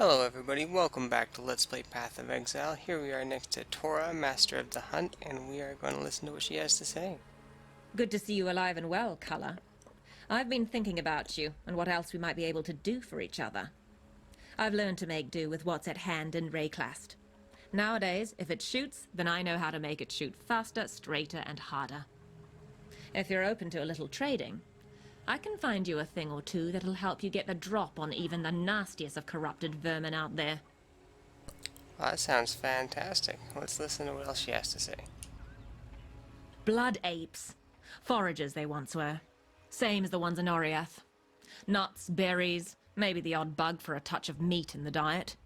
Hello everybody, welcome back to Let's Play Path of Exile. Here we are next to Tora, Master of the Hunt, and we are going to listen to what she has to say. Good to see you alive and well, Color. I've been thinking about you and what else we might be able to do for each other. I've learned to make do with what's at hand in Rayclast. Nowadays, if it shoots, then I know how to make it shoot faster, straighter, and harder. If you're open to a little trading, I can find you a thing or two that'll help you get the drop on even the nastiest of corrupted vermin out there. Well, that sounds fantastic. Let's listen to what else she has to say. Blood apes. Foragers they once were. Same as the ones in Oriath. Nuts, berries, maybe the odd bug for a touch of meat in the diet.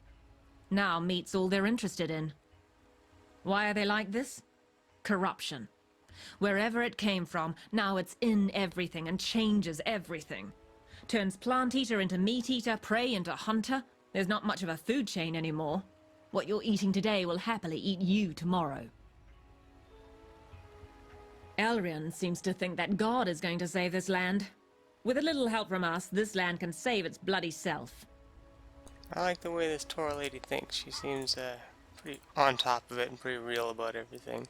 Now meat's all they're interested in. Why are they like this? Corruption. Wherever it came from, now it's in everything and changes everything. Turns plant eater into meat eater, prey into hunter. There's not much of a food chain anymore. What you're eating today will happily eat you tomorrow. Elrion seems to think that God is going to save this land. With a little help from us, this land can save its bloody self. I like the way this Tora lady thinks. She seems pretty on top of it and pretty real about everything.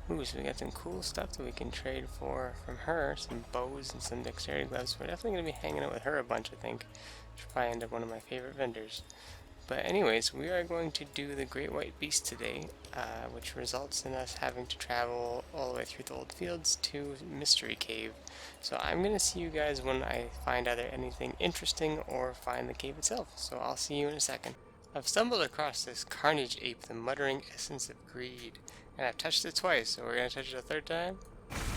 Ooh, so we got some cool stuff that we can trade for from her. Some bows and some dexterity gloves. We're definitely going to be hanging out with her a bunch, I think. She'll probably end up one of my favorite vendors. But anyways, we are going to do the Great White Beast today, which results in us having to travel all the way through the Old Fields to Mystery Cave. So I'm going to see you guys when I find either anything interesting or find the cave itself. So I'll see you in a second. I've stumbled across this Carnage Ape, the Muttering Essence of Greed. And I've touched it twice, so we're going to touch it a third time.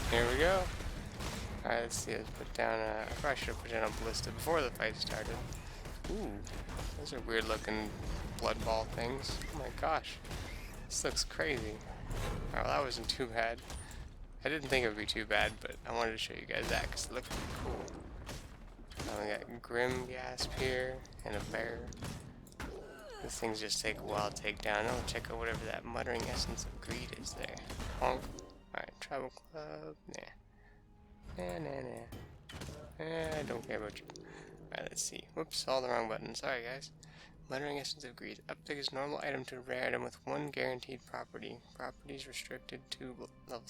Here we go. Alright, let's see, let's put down I probably should have put down a ballista before the fight started. Ooh, those are weird looking blood ball things. Oh my gosh, this looks crazy. Oh, that wasn't too bad. I didn't think it would be too bad, but I wanted to show you guys that because it looked pretty cool. We got Grim Gasp here and a bear. These things just take a while to take down. Oh, check out whatever that Muttering Essence of Greed is there. Honk. Alright, Travel Club. Nah. I don't care about you. Alright, let's see. Whoops, all the wrong buttons. Sorry, guys. Muttering Essence of Greed. Uptick is normal item to rare item with one guaranteed property. Properties restricted to level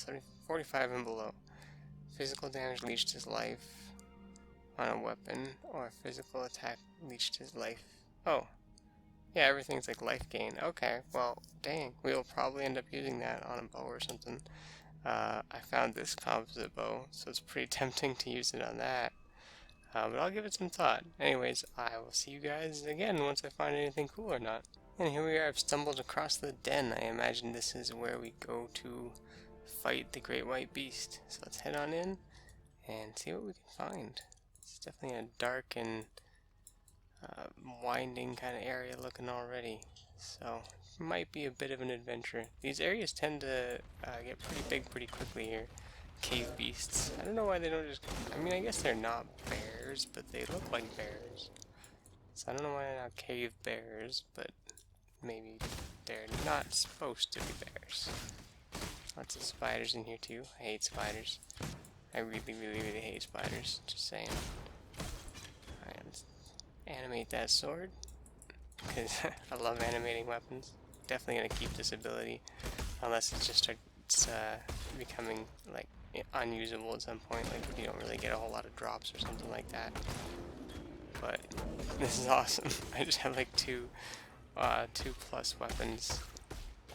45 and below. Physical damage leached his life on a weapon, or physical attack leached his life. Oh. Yeah, everything's like life gain. Okay, well, dang. We'll probably end up using that on a bow or something. I found this composite bow, so it's pretty tempting to use it on that. But I'll give it some thought. Anyways, I will see you guys again once I find anything cool or not. And here we are, I've stumbled across the den. I imagine this is where we go to fight the Great White Beast. So let's head on in and see what we can find. It's definitely a dark and winding kind of area looking already, so it might be a bit of an adventure. These areas tend to get pretty big pretty quickly here. Cave beasts. I don't know why they don't just, I mean, I guess they're not bears, but they look like bears. So I don't know why they're not cave bears, but maybe they're not supposed to be bears. Lots of spiders in here too. I hate spiders. I really hate spiders, just saying. Alright, let's animate that sword, because I love animating weapons. Definitely going to keep this ability, unless it just starts becoming like unusable at some point, like you don't really get a whole lot of drops or something like that. But this is awesome. I just have like two plus weapons.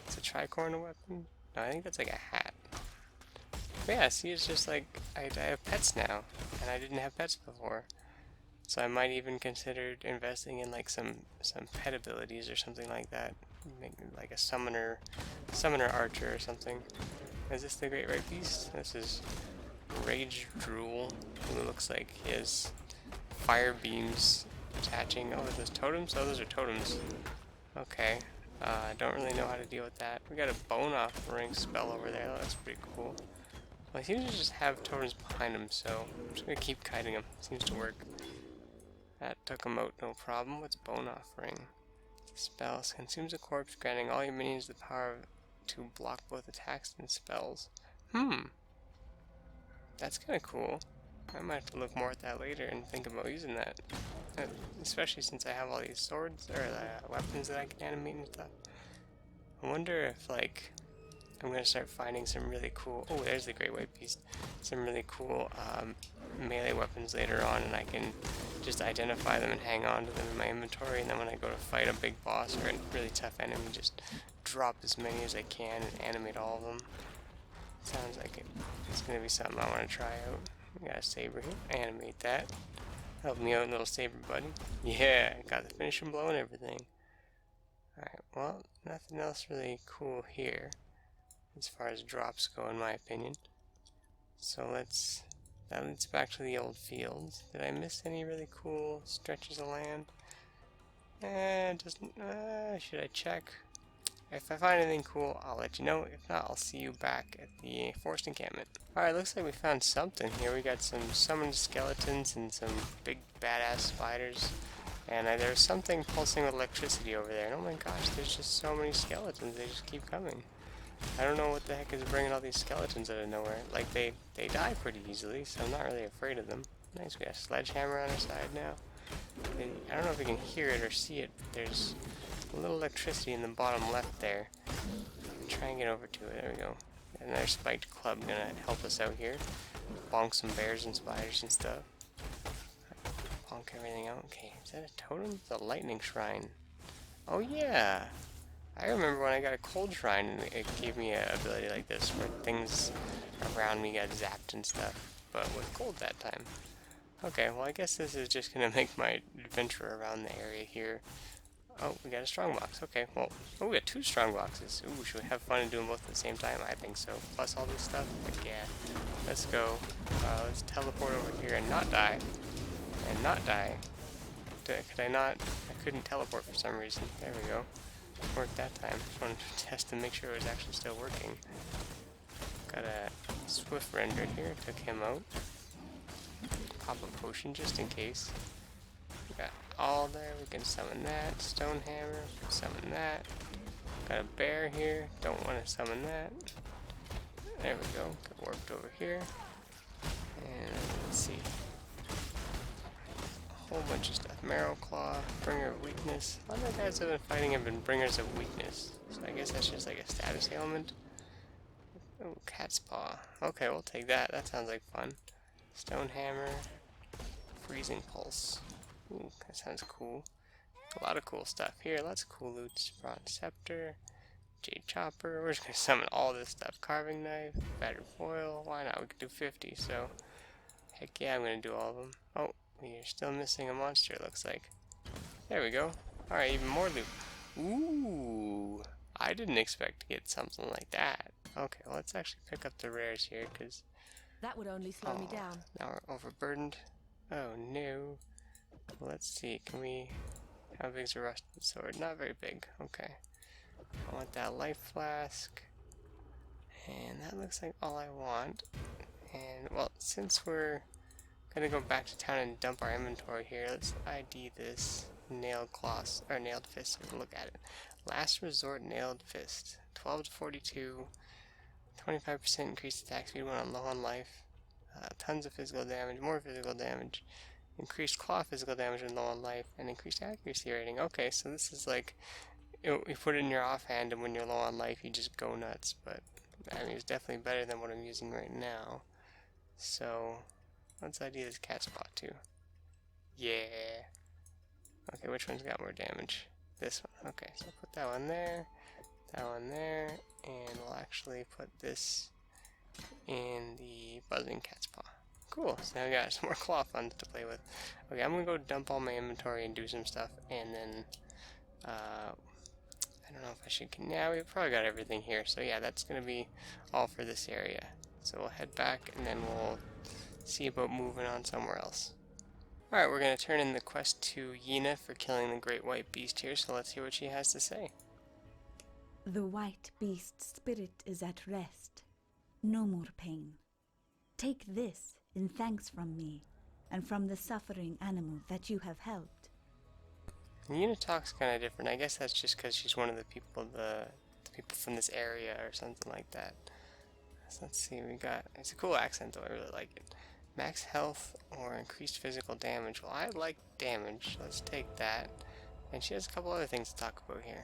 It's a tricorn weapon? No, I think that's like a hat. But yeah, see, it's just like I have pets now, and I didn't have pets before. So I might even consider investing in like some pet abilities or something like that. Like a summoner archer or something. Is this the Great White Beast? This is Rage Drool, who looks like he has fire beams attaching. Oh, are those totems? Oh, those are totems. Okay. I don't really know how to deal with that. We got a bone offering spell over there. Oh, that's pretty cool. Well, he seems to just have totems behind him, so I'm just gonna keep kiting him. Seems to work. That took him out, no problem. What's Bone Offering? Spells. Consumes a corpse, granting all your minions the power to block both attacks and spells. That's kind of cool. I might have to look more at that later and think about using that. Especially since I have all these swords, or weapons that I can animate and stuff. I wonder if, like, I'm gonna start finding some really cool... Oh, there's the Great White Beast. Some really cool melee weapons later on, and I can just identify them and hang on to them in my inventory, and then when I go to fight a big boss or a really tough enemy, just drop as many as I can and animate all of them. Sounds like it's gonna be something I want to try out. We got a saber here. Animate that. Help me out, little saber buddy. Yeah, got the finishing blow and everything. Alright, well, nothing else really cool here as far as drops go, in my opinion. So that leads back to the old fields. Did I miss any really cool stretches of land? Should I check? If I find anything cool, I'll let you know. If not, I'll see you back at the forest encampment. Alright, looks like we found something here. We got some summoned skeletons and some big badass spiders. And there's something pulsing with electricity over there. And oh my gosh, there's just so many skeletons. They just keep coming. I don't know what the heck is bringing all these skeletons out of nowhere. Like, they die pretty easily, so I'm not really afraid of them. Nice, we got a sledgehammer on our side now. I don't know if you can hear it or see it, but there's a little electricity in the bottom left there. Try and get over to it. There we go. Another spiked club gonna help us out here. Bonk some bears and spiders and stuff. Bonk everything out. Okay, is that a totem? It's a lightning shrine. Oh yeah! I remember when I got a cold shrine and it gave me an ability like this where things around me got zapped and stuff, but with cold that time. Okay, well I guess this is just gonna make my adventure around the area here. Oh, we got a strong box. Okay, well, oh, we got 2 strong boxes. Ooh, should we have fun and do them both at the same time? I think so. Plus all this stuff? Like, yeah. Let's go. Let's teleport over here and not die. And not die. Could I not? I couldn't teleport for some reason. There we go. Worked that time. Just wanted to test and make sure it was actually still working. Got a swift render here. Took him out. Pop a potion just in case. We got all there. We can summon that. Stone hammer. Summon that. Got a bear here. Don't want to summon that. There we go. Got warped over here. And let's see. A whole bunch of stuff. Marrow Claw. Bringer of Weakness. A lot of the guys I've been fighting have been Bringers of Weakness. So I guess that's just like a status ailment. Oh, Cat's Paw. Okay, we'll take that. That sounds like fun. Stone Hammer. Freezing Pulse. Ooh, that sounds cool. A lot of cool stuff here. Lots of cool loot. Bronze Scepter. Jade Chopper. We're just gonna summon all this stuff. Carving Knife. Battered Foil. Why not? We could do 50, so... Heck yeah, I'm gonna do all of them. Oh, we're still missing a monster, it looks like. There we go. Alright, even more loot. Ooh! I didn't expect to get something like that. Okay, well, let's actually pick up the rares here, because... That would only slow me down. Now we're overburdened. Oh, no. Let's see, can we... How big's a rusted sword? Not very big. Okay. I want that life flask. And that looks like all I want. And, well, since we're gonna go back to town and dump our inventory here, let's ID this nailed claws, or nailed fist. Look at it. Last resort nailed fist. 12 to 42. 25% increased attack speed when low on life. Tons of physical damage, more physical damage. Increased claw physical damage when low on life, and increased accuracy rating. Okay, so this is like, you put it in your offhand, and when you're low on life, you just go nuts. But, I mean, it's definitely better than what I'm using right now. So, let's ID this cat's paw too. Yeah. Okay, which one's got more damage? This one. Okay, so put that one there, and we'll actually put this in the buzzing cat's paw. Cool, so now we got some more claw funds to play with. Okay, I'm gonna go dump all my inventory and do some stuff, and then, I don't know if I should, yeah, we probably got everything here, so yeah, that's gonna be all for this area. So we'll head back, and then we'll see about moving on somewhere else. Alright, we're gonna turn in the quest to Yena for killing the Great White Beast here, so let's hear what she has to say. The white beast's spirit is at rest. No more pain. Take this in thanks from me, and from the suffering animal that you have helped. Yena talks kind of different. I guess that's just because she's one of the people, the people from this area or something like that. So let's see, we got, it's a cool accent though, I really like it. Max health or increased physical damage. Well, I like damage. Let's take that. And she has a couple other things to talk about here.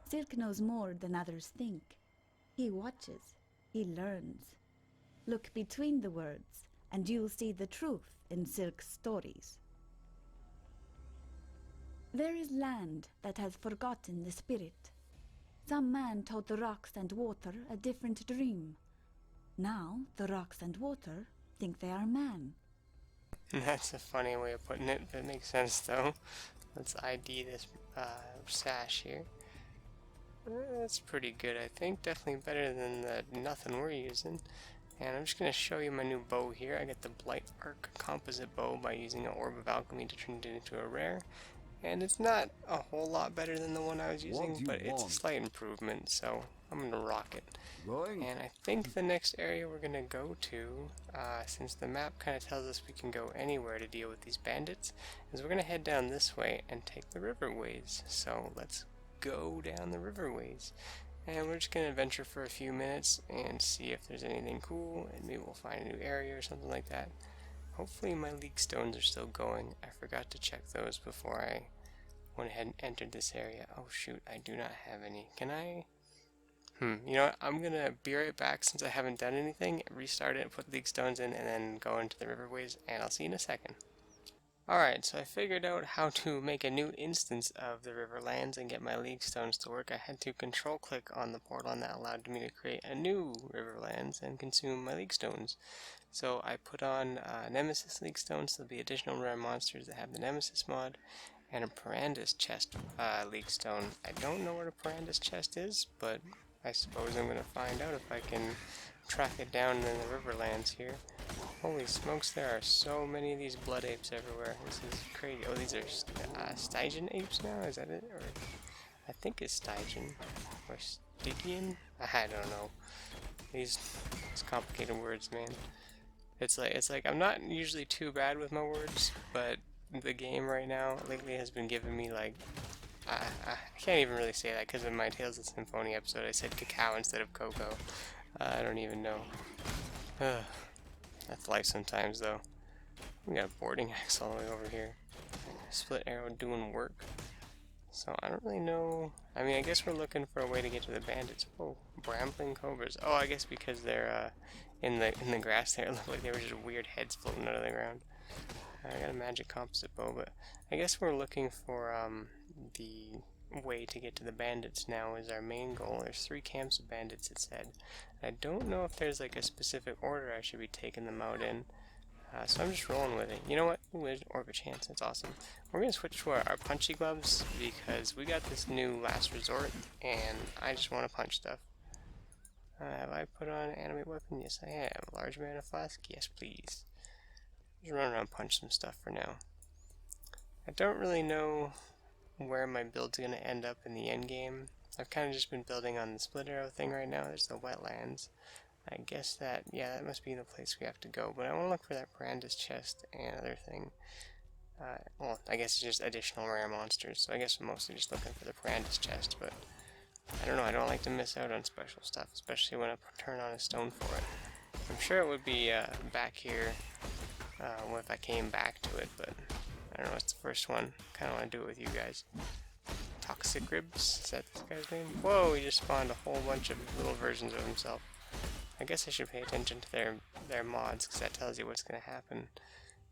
Silk knows more than others think. He watches. He learns. Look between the words, and you'll see the truth in Silk's stories. There is land that has forgotten the spirit. Some man told the rocks and water a different dream. Now the rocks and water think they are man. That's a funny way of putting it, but it makes sense though. Let's ID this sash here. That's pretty good, I think. Definitely better than the nothing we're using. And I'm just going to show you my new bow here. I got the Blight Arc Composite Bow by using an Orb of Alchemy to turn it into a rare. And it's not a whole lot better than the one I was using, but it's a slight improvement, so I'm going to rock it. And I think the next area we're going to go to, since the map kind of tells us we can go anywhere to deal with these bandits, is we're going to head down this way and take the riverways. So let's go down the riverways. And we're just going to adventure for a few minutes and see if there's anything cool, and maybe we'll find a new area or something like that. Hopefully my leak stones are still going. I forgot to check those before I went ahead and entered this area. Oh shoot, I do not have any. Can I? You know what? I'm gonna be right back since I haven't done anything, restart it, put leak stones in, and then go into the riverways, and I'll see you in a second. Alright, so I figured out how to make a new instance of the Riverlands and get my league stones to work. I had to control click on the portal, and that allowed me to create a new Riverlands and consume my league stones. So I put on Nemesis league stones, so there'll be additional rare monsters that have the Nemesis mod, and a Parandus chest league stone. I don't know what a Parandus chest is, but I suppose I'm going to find out if I can track it down in the Riverlands here. Holy smokes, there are so many of these blood apes everywhere. This is crazy. Oh, these are Stygian apes now? Is that it? Or I think it's Stygian. Or Stygian? I don't know. These complicated words, man. It's like I'm not usually too bad with my words, but the game right now lately has been giving me like I can't even really say that because in my Tales of Symphonia episode I said cacao instead of cocoa. I don't even know. That's life sometimes though. We got a boarding axe all the way over here. Split arrow doing work. So I don't really know. I mean, I guess we're looking for a way to get to the bandits. Oh, brambling cobras. Oh, I guess because they're in the grass there. It looked like they were just weird heads floating out of the ground. I got a magic composite bow, but I guess we're looking for the way to get to the bandits now is our main goal. There's 3 camps of bandits, it said. I don't know if there's like a specific order I should be taking them out in. So I'm just rolling with it. You know what? Ooh, there's Orb of Chance. That's awesome. We're going to switch to our punchy gloves because we got this new last resort and I just want to punch stuff. Have I put on animate weapon? Yes, I have. Large mana flask? Yes, please. Just run around and punch some stuff for now. I don't really know where my build's going to end up in the end game. I've kind of just been building on the split arrow thing right now. There's the wetlands. I guess that, yeah, that must be the place we have to go. But I want to look for that Parandus chest and other thing. Well, I guess it's just additional rare monsters. So I guess I'm mostly just looking for the Parandus chest. But I don't know, I don't like to miss out on special stuff, especially when I turn on a stone for it. I'm sure it would be back here if I came back to it, but I don't know, it's the first one. Kind of want to do it with you guys. Toxic Ribs, is that this guy's name? Whoa, he just spawned a whole bunch of little versions of himself. I guess I should pay attention to their mods, because that tells you what's going to happen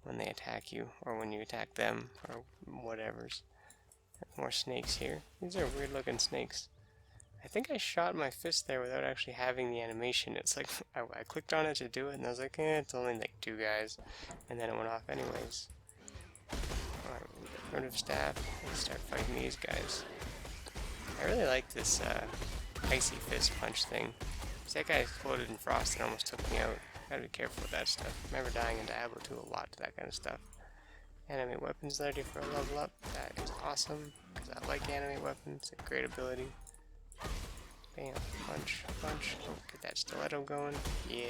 when they attack you, or when you attack them, or whatever's. More snakes here. These are weird looking snakes. I think I shot my fist there without actually having the animation. It's like, I clicked on it to do it, and I was like, it's only like 2 guys. And then it went off anyways. Alright, primitive staff. Let's start fighting these guys. I really like this icy fist punch thing. That guy exploded in frost and almost took me out. Gotta be careful with that stuff. I remember dying in Diablo 2 a lot to that kind of stuff. Animate weapons ready for a level up. That is awesome, because I like animate weapons. It's a great ability. Bam, punch, punch. Oh, get that stiletto going. Yeah.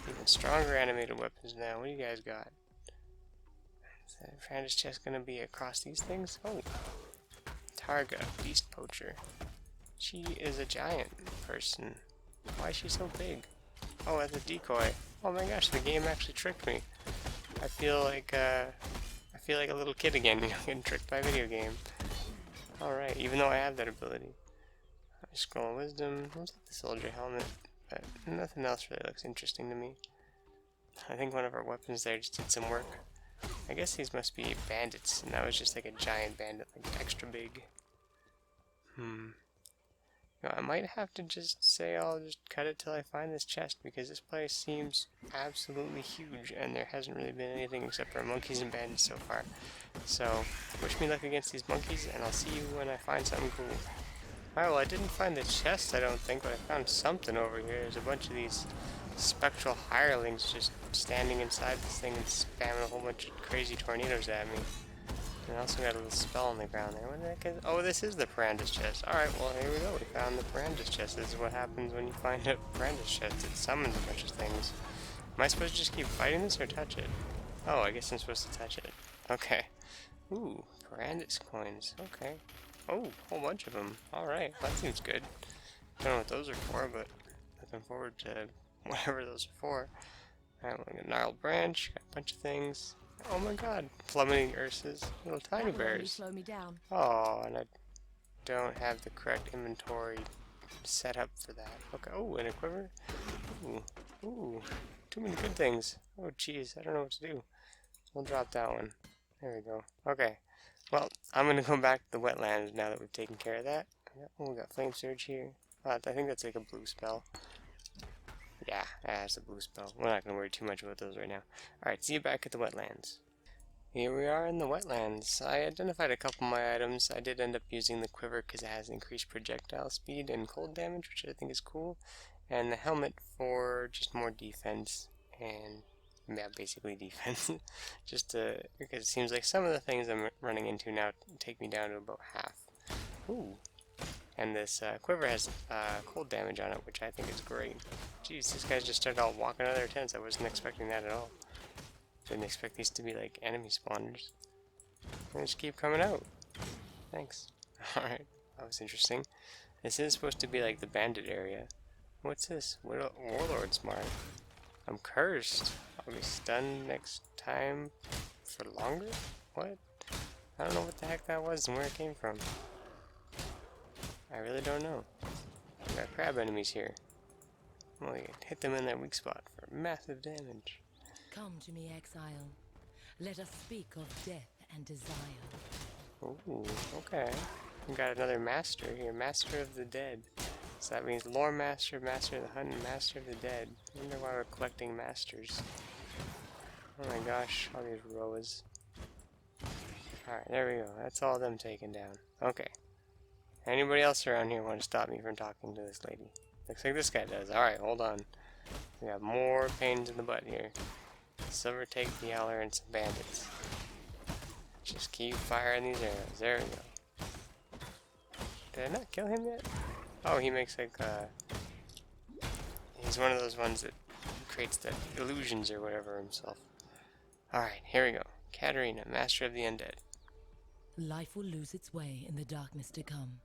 Even stronger animated weapons now. What do you guys got? Is that Francis chest gonna be across these things? Oh. Targa, beast poacher. She is a giant person. Why is she so big? Oh, that's a decoy. Oh my gosh, the game actually tricked me. I feel like a little kid again, you know, getting tricked by a video game. Alright, even though I have that ability. Scroll of Wisdom, looks like the soldier helmet, but nothing else really looks interesting to me. I think one of our weapons there just did some work. I guess these must be bandits, and that was just like a giant bandit, like extra big. You know, I might have to just say I'll just cut it till I find this chest, because this place seems absolutely huge, and there hasn't really been anything except for monkeys and bandits so far. So, wish me luck against these monkeys, and I'll see you when I find something cool. Alright, well, I didn't find the chest, I don't think, but I found something over here. There's a bunch of these spectral hirelings just standing inside this thing and spamming a whole bunch of crazy tornadoes at me. And I also got a little spell on the ground there. What the heck is... Oh, this is the Piranda's chest. Alright, well, here we go. We found the Piranda's chest. This is what happens when you find a Piranda's chest. It summons a bunch of things. Am I supposed to just keep fighting this or touch it? Oh, I guess I'm supposed to touch it. Okay. Ooh, Piranda's coins. Okay. Oh, a whole bunch of them. Alright, that seems good. Don't know what those are for, but looking forward to whatever those are for. Alright, well, a gnarled branch, got a bunch of things. Oh my god, plummeting Ursas, little tiny That will only bears. slow me down. Oh, and I don't have the correct inventory set up for that. Okay, oh, and a quiver. Ooh, ooh, too many good things. Oh jeez, I don't know what to do. We'll drop that one. There we go. Okay, well, I'm gonna go back to the wetlands now that we've taken care of that. Oh, we got flame surge here. I think that's like a blue spell. Yeah, that's a blue spell. We're not going to worry too much about those right now. Alright, see you back at the wetlands. Here we are in the wetlands. I identified a couple of my items. I did end up using the quiver because it has increased projectile speed and cold damage, which I think is cool. And the helmet for just more defense. And, yeah, basically defense. Just because it seems like some of the things I'm running into now take me down to about half. Ooh. And this quiver has cold damage on it, which I think is great. Jeez, these guys just started all walking out of their tents. I wasn't expecting that at all. Didn't expect these to be like enemy spawners. They just keep coming out. Thanks. Alright, that was interesting. This is supposed to be like the bandit area. What's this? Warlord's mark. I'm cursed. I'll be stunned next time for longer? What? I don't know what the heck that was and where it came from. I really don't know. We got crab enemies here. Well, you hit them in their weak spot for massive damage. Come to me, exile. Let us speak of death and desire. Ooh, okay. We got another master here, Master of the Dead. So that means Lore Master, Master of the Hunt, and Master of the Dead. I wonder why we're collecting masters. Oh my gosh, all these rows. Alright, there we go. That's all them taken down. Okay. Anybody else around here want to stop me from talking to this lady? Looks like this guy does. Alright, hold on. We got more pains in the butt here. Silver Take the Yowler and some bandits. Just keep firing these arrows. There we go. Did I not kill him yet? Oh, he makes like he's one of those ones that creates the illusions or whatever himself. Alright, here we go. Catarina, Master of the Undead. Life will lose its way in the darkness to come.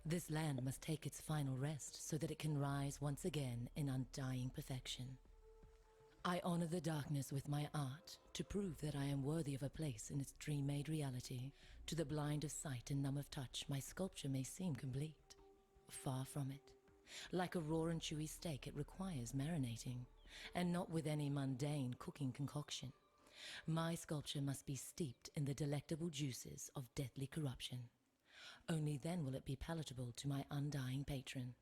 This land must take its final rest so that it can rise once again in undying perfection. I honor the darkness with my art to prove that I am worthy of a place in its dream-made reality. To the blind of sight and numb of touch, my sculpture may seem complete. Far from it. Like a raw and chewy steak, it requires marinating, and not with any mundane cooking concoction. My sculpture must be steeped in the delectable juices of deathly corruption. Only then will it be palatable to my undying patron.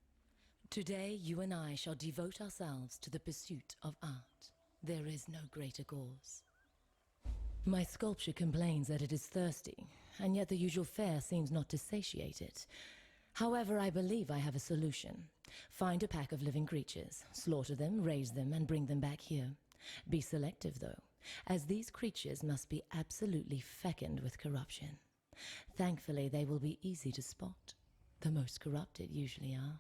Today, you and I shall devote ourselves to the pursuit of art. There is no greater cause. My sculpture complains that it is thirsty, and yet the usual fare seems not to satiate it. However, I believe I have a solution. Find a pack of living creatures, slaughter them, raise them, and bring them back here. Be selective, though, as these creatures must be absolutely fecund with corruption. Thankfully, they will be easy to spot. The most corrupted usually are.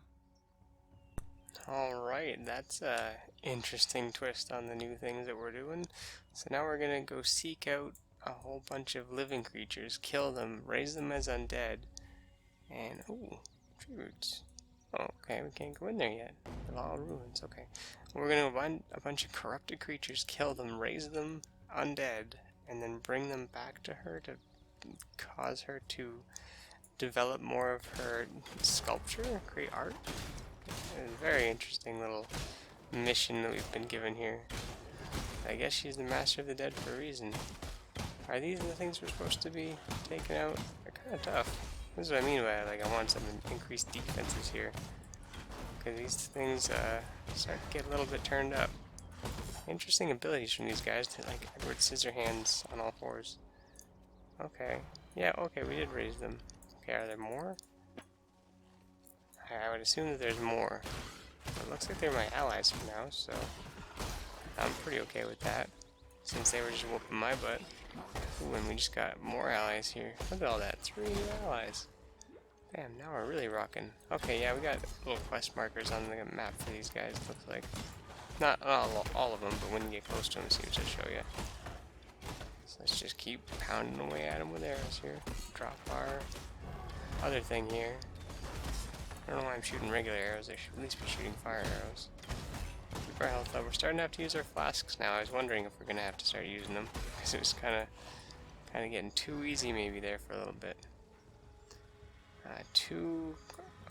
Alright, that's a interesting twist on the new things that we're doing. So now we're gonna go seek out a whole bunch of living creatures, kill them, raise them as undead, and, ooh, tree roots. Oh, okay, we can't go in there yet. They're all ruins, okay. We're gonna find a bunch of corrupted creatures, kill them, raise them undead, and then bring them back to her to cause her to develop more of her sculpture, create art. A very interesting little mission that we've been given here. I guess she's the master of the dead for a reason. Are these the things we're supposed to be taking out? They're kind of tough. This is what I mean by like I want some increased defenses here. Because these things start to get a little bit turned up. Interesting abilities from these guys to like Edward Scissorhands on all fours. Okay. Yeah, okay, we did raise them. Okay, are there more? I would assume that there's more. It looks like they're my allies for now, so I'm pretty okay with that. Since they were just whooping my butt. Ooh, and we just got more allies here. Look at all that. 3 allies. Damn, now we're really rocking. Okay, yeah, we got little quest markers on the map for these guys, it looks like. Not all of them, but when you get close to them, it seems to show you. So let's just keep pounding away at them with arrows here. Drop our other thing here. I don't know why I'm shooting regular arrows. I should at least be shooting fire arrows. Keep our health up. We're starting to have to use our flasks now. I was wondering if we're gonna have to start using them because it was kind of getting too easy maybe there for a little bit. 2.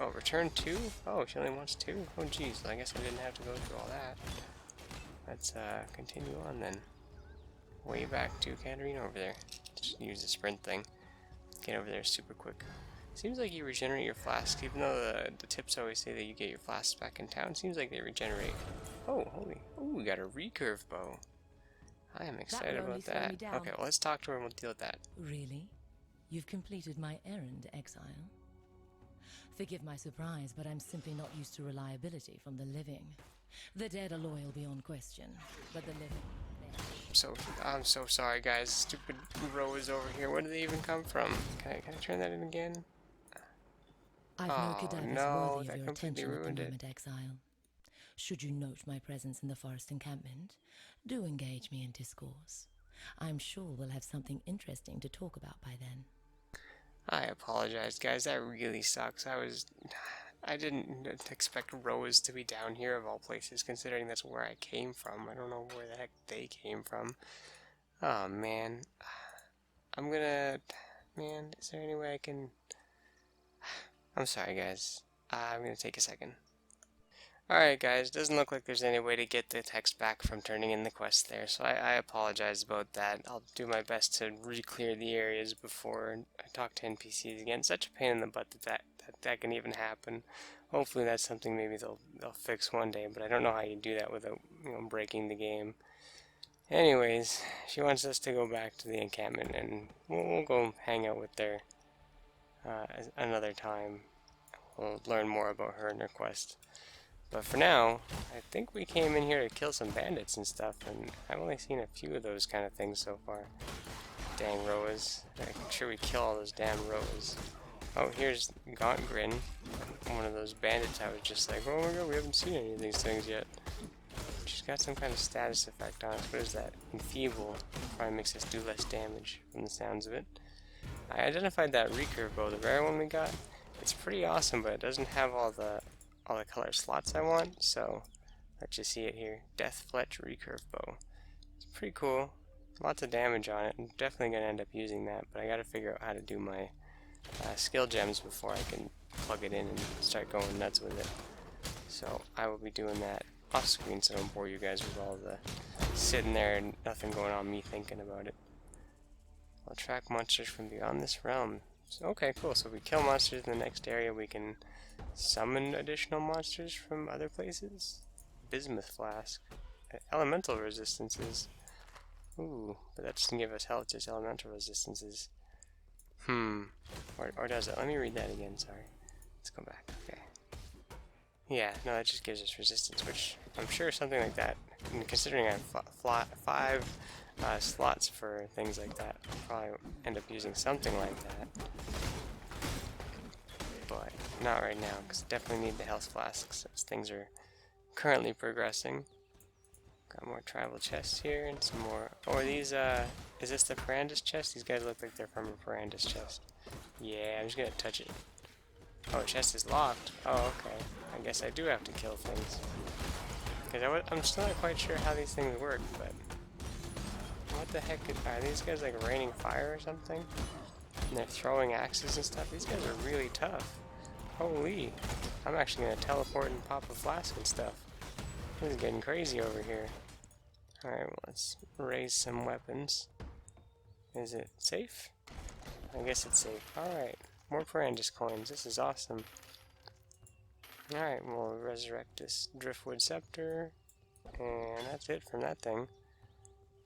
Oh, return 2? Oh, she only wants 2. Oh, geez. Well, I guess I didn't have to go through all that. Let's continue on then. Way back to Catarina over there. Just use the sprint thing. Get over there super quick. Seems like you regenerate your flasks, even though the tips always say that you get your flasks back in town. Seems like they regenerate. Oh, holy. Oh, we got a recurve bow. I am excited about that. Okay, well, let's talk to her and we'll deal with that. Really? You've completed my errand, Exile? Forgive my surprise, but I'm simply not used to reliability from the living. The dead are loyal beyond question, but the living... I'm so sorry, guys. Stupid row is over here. Where do they even come from? Can I turn that in again? I've no cadavers no, worthy of that your completely attention at the ruined it. moment, Exile. Should you note my presence in the forest encampment, do engage me in discourse. I'm sure we'll have something interesting to talk about by then. I apologize, guys. That really sucks. I didn't expect Rose to be down here of all places, considering that's where I came from. I don't know where the heck they came from. Oh, man. Man, is there any way I can... I'm sorry, guys. I'm gonna take a second. Alright, guys. Doesn't look like there's any way to get the text back from turning in the quest there, so I apologize about that. I'll do my best to re-clear the areas before I talk to NPCs again. Such a pain in the butt that can even happen. Hopefully that's something maybe they'll fix one day, but I don't know how you do that without, breaking the game. Anyways, she wants us to go back to the encampment, and we'll go hang out with her another time. We'll learn more about her and her quest. But for now, I think we came in here to kill some bandits and stuff, and I've only seen a few of those kind of things so far. Dang Roas. Make sure we kill all those damn Roas. Oh, here's Gaunt Grin, one of those bandits I was just like, oh my god, we haven't seen any of these things yet. She's got some kind of status effect on us. What is that? Enfeeble. Probably makes us do less damage from the sounds of it. I identified that recurve bow, the rare one we got. It's pretty awesome, but it doesn't have all the color slots I want, so let's just see it here. Death Fletch recurve bow. It's pretty cool. Lots of damage on it. I'm definitely going to end up using that, but I got to figure out how to do my skill gems before I can plug it in and start going nuts with it. So I will be doing that off screen so I don't bore you guys with all the sitting there and nothing going on, me thinking about it. I'll track monsters from beyond this realm. So, okay, cool. So if we kill monsters in the next area, we can summon additional monsters from other places. Bismuth Flask. Elemental resistances. Ooh, but that doesn't give us health, just elemental resistances. Or does it? Let me read that again, sorry. Let's go back, okay. Yeah, no, that just gives us resistance, which I'm sure something like that, and considering I have 5 slots for things like that, I'll probably end up using something like that. But not right now, because I definitely need the health flasks as things are currently progressing. Got more tribal chests here and some more. Oh, are these, is this the Parandus chest? These guys look like they're from a Parandus chest. Yeah, I'm just gonna touch it. Oh, chest is locked. Oh, okay. I guess I do have to kill things. Because I'm still not quite sure how these things work, but... What the heck are these guys like raining fire or something? And they're throwing axes and stuff. These guys are really tough. Holy. I'm actually going to teleport and pop a flask and stuff. This is getting crazy over here. Alright, well, let's raise some weapons. Is it safe? I guess it's safe. Alright. More Parandus coins. This is awesome. Alright, we'll resurrect this Driftwood Scepter. And that's it from that thing.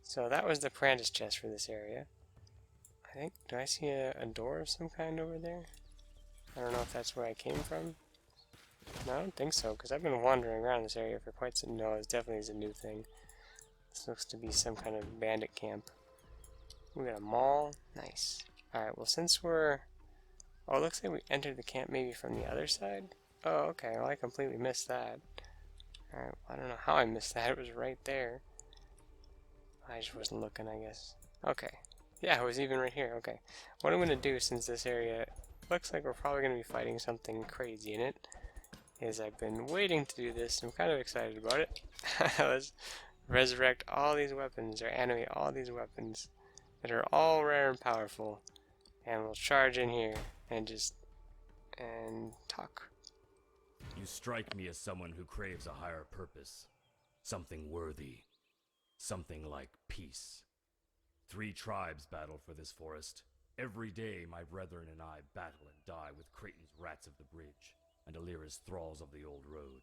So that was the Parandus chest for this area. I think, do I see a door of some kind over there? I don't know if that's where I came from. No, I don't think so, because I've been wandering around this area for quite some... No, it definitely is a new thing. This looks to be some kind of bandit camp. We got a mall. Nice. Alright, well since we're... Oh, it looks like we entered the camp maybe from the other side? Oh, okay, well I completely missed that. Alright, well, I don't know how I missed that. It was right there. I just wasn't looking, I guess. Okay. Yeah, it was even right here. Okay. What I'm going to do, since this area looks like we're probably going to be fighting something crazy in it, is I've been waiting to do this. I'm kind of excited about it. Let's resurrect all these weapons, or animate all these weapons that are all rare and powerful. And we'll charge in here and just... and talk. You strike me as someone who craves a higher purpose. Something worthy. Something like peace. 3 tribes battle for this forest. Every day my brethren and I battle and die with Creighton's rats of the bridge, and Alira's thralls of the old road.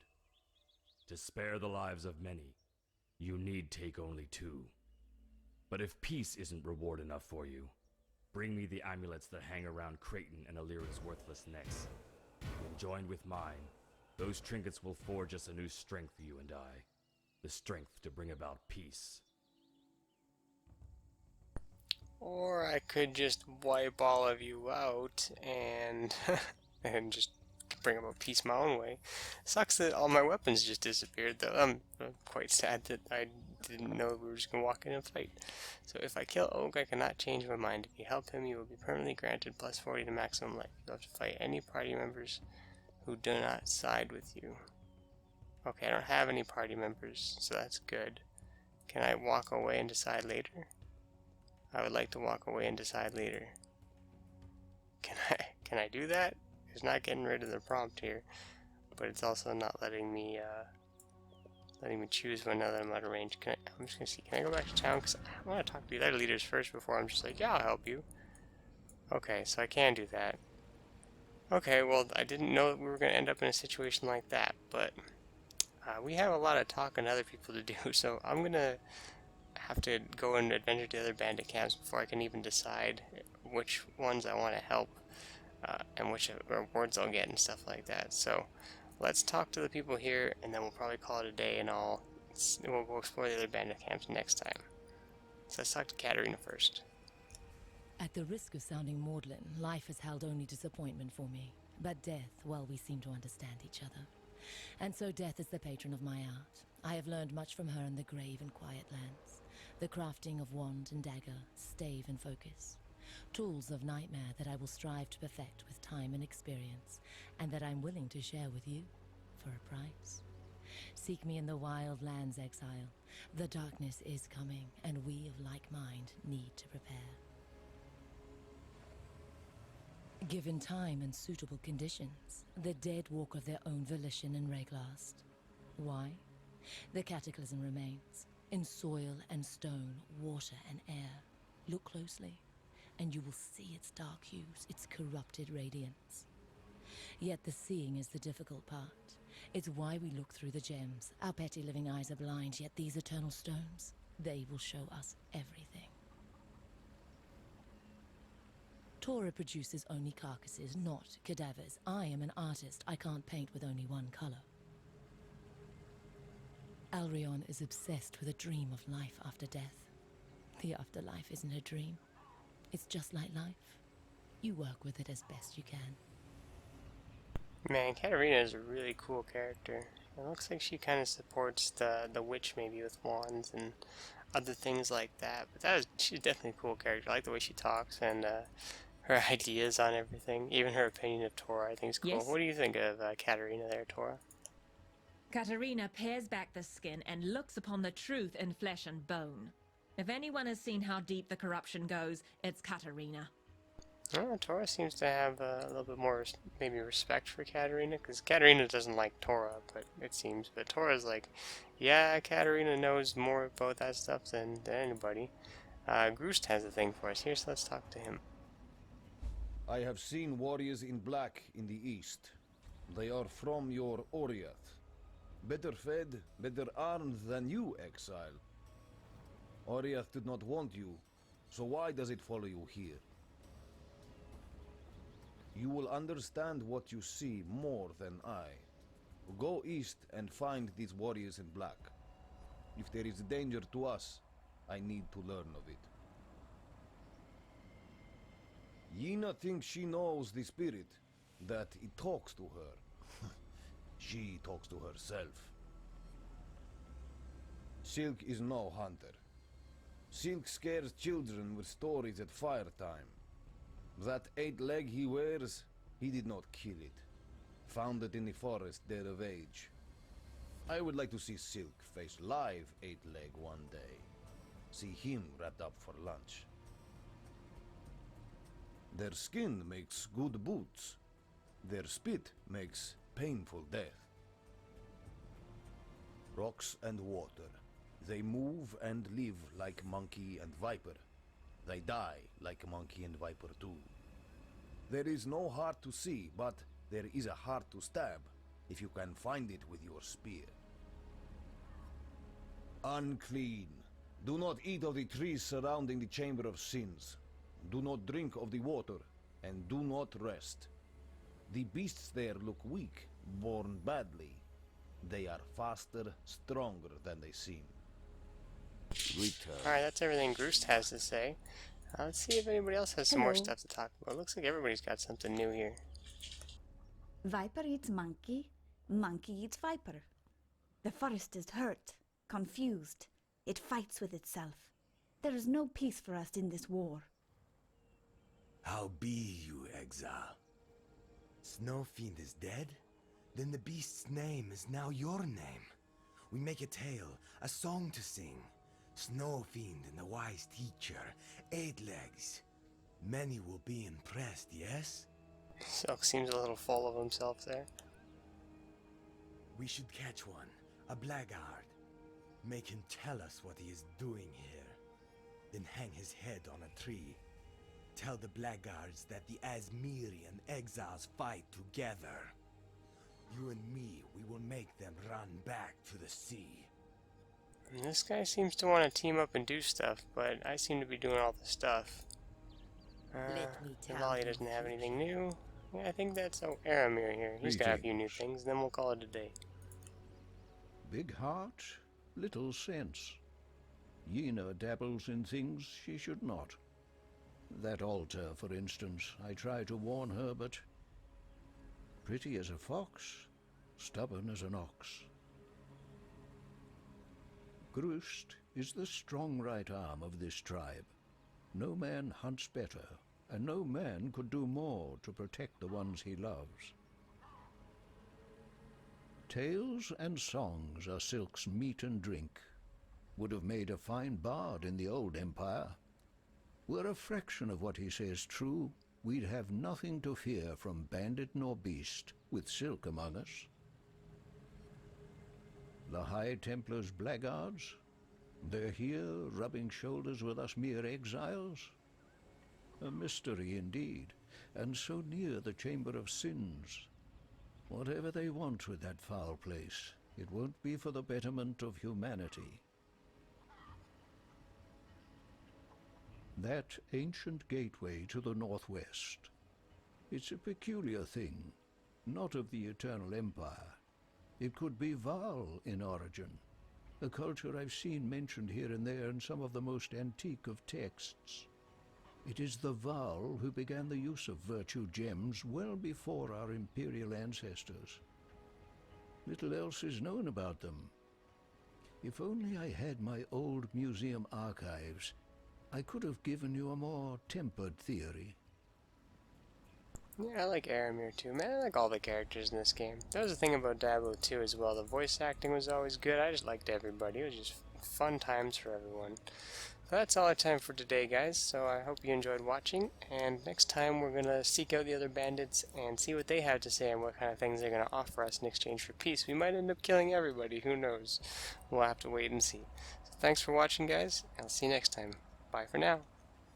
To spare the lives of many, you need take only 2. But if peace isn't reward enough for you, bring me the amulets that hang around Creighton and Alira's worthless necks. When joined with mine, those trinkets will forge us a new strength for you and I. The strength to bring about peace. Or I could just wipe all of you out and and just bring about peace my own way. Sucks that all my weapons just disappeared, though. I'm quite sad that I didn't know we were just gonna walk in and fight. So if I kill Oak, I cannot change my mind. If you help him, you will be permanently granted plus 40 to maximum life. You'll have to fight any party members who do not side with you. Okay, I don't have any party members, so that's good. Can I walk away and decide later? I would like to walk away and decide later. Can I do that? It's not getting rid of the prompt here, but it's also not letting me choose one now that I'm out of range. I'm just gonna see. Can I go back to town? Because I want to talk to the other leaders first before I'm just like, yeah, I'll help you. Okay, so I can do that. Okay, well, I didn't know that we were gonna end up in a situation like that, but we have a lot of talking to other people to do, so I'm gonna have to go and adventure to other bandit camps before I can even decide which ones I want to help and which rewards I'll get and stuff like that. So let's talk to the people here, and then we'll probably call it a day, and we'll go explore the other bandit camps next time. So let's talk to Catarina first. At the risk of sounding maudlin, life has held only disappointment for me. But death, well, we seem to understand each other. And so death is the patron of my art. I have learned much from her in the grave and quiet lands. The crafting of wand and dagger, stave and focus. Tools of nightmare that I will strive to perfect with time and experience, and that I'm willing to share with you, for a price. Seek me in the wild lands, exile. The darkness is coming, and we of like mind need to prepare. Given time and suitable conditions, the dead walk of their own volition in Rayglast. Why? The cataclysm remains, in soil and stone, water and air. Look closely, and you will see its dark hues, its corrupted radiance. Yet the seeing is the difficult part. It's why we look through the gems. Our petty living eyes are blind, yet these eternal stones, they will show us everything. Tora produces only carcasses, not cadavers. I am an artist. I can't paint with only one color. Alrion is obsessed with a dream of life after death. The afterlife isn't a dream. It's just like life. You work with it as best you can. Man, Catarina is a really cool character. It looks like she kind of supports the witch maybe with wands and other things like that. But she's definitely a cool character. I like the way she talks, and her ideas on everything. Even her opinion of Tora, I think, is cool. Yes? What do you think of Catarina there, Tora? Catarina peers back the skin and looks upon the truth in flesh and bone. If anyone has seen how deep the corruption goes, it's Catarina. Oh, Tora seems to have a little bit more, maybe, respect for Catarina, because Catarina doesn't like Tora, but it seems. But Tora's like, yeah, Catarina knows more about that stuff than anybody. Groost has a thing for us here, so let's talk to him. I have seen warriors in black in the east. They are from your Oriath. Better fed, better armed than you, exile. Oriath did not want you, so why does it follow you here? You will understand what you see more than I. Go east and find these warriors in black. If there is danger to us, I need to learn of it. Yena thinks she knows the spirit, that it talks to her. She talks to herself. Silk is no hunter. Silk scares children with stories at fire time. That 8-leg he wears, he did not kill it. Found it in the forest dead of age. I would like to see Silk face live 8-leg one day. See him wrapped up for lunch. Their skin makes good boots. Their spit makes painful death. Rocks and water. They move and live like monkey and viper. They die like monkey and viper too. There is no heart to see, but there is a heart to stab, if you can find it with your spear. Unclean. Do not eat of the trees surrounding the Chamber of Sins. Do not drink of the water, and do not rest. The beasts there look weak, born badly. They are faster, stronger than they seem. Alright, that's everything Groost has to say. Let's see if anybody else has some more Hello. stuff to talk about. Looks like everybody's got something new here. Viper eats monkey, monkey eats viper. The forest is hurt, confused. It fights with itself. There is no peace for us in this war. How be you, exile? Snow Fiend is dead? Then the beast's name is now your name. We make a tale, a song to sing. Snow Fiend and the wise teacher, 8 legs. Many will be impressed, yes? Silk seems a little full of himself there. We should catch one, a blackguard. Make him tell us what he is doing here. Then hang his head on a tree. Tell the blackguards that the Asmirian exiles fight together. You and me, we will make them run back to the sea. And this guy seems to want to team up and do stuff, but I seem to be doing all the stuff. Vali doesn't have anything new. Yeah, I think that's Aramir here. He's got a few new things, then we'll call it a day. Big heart, little sense. Yena dabbles in things she should not. That altar, for instance, I try to warn her, but pretty as a fox, stubborn as an ox. Groost is the strong right arm of this tribe. No man hunts better, and no man could do more to protect the ones he loves. Tales and songs are Silk's meat and drink. Would have made a fine bard in the old empire. Were a fraction of what he says true, we'd have nothing to fear from bandit nor beast, with Silk among us. The High Templar's blackguards? They're here, rubbing shoulders with us mere exiles? A mystery indeed, and so near the Chamber of Sins. Whatever they want with that foul place, it won't be for the betterment of humanity. That ancient gateway to the northwest. It's a peculiar thing, not of the Eternal Empire. It could be Val in origin, a culture I've seen mentioned here and there in some of the most antique of texts. It is the Val who began the use of virtue gems well before our imperial ancestors. Little else is known about them. If only I had my old museum archives, I could have given you a more tempered theory. Yeah, I like Aramir too, man. I like all the characters in this game. That was the thing about Diablo 2 as well. The voice acting was always good. I just liked everybody. It was just fun times for everyone. So that's all our time for today, guys. So I hope you enjoyed watching. And next time we're going to seek out the other bandits and see what they have to say and what kind of things they're going to offer us in exchange for peace. We might end up killing everybody. Who knows? We'll have to wait and see. So thanks for watching, guys. I'll see you next time. Bye for now.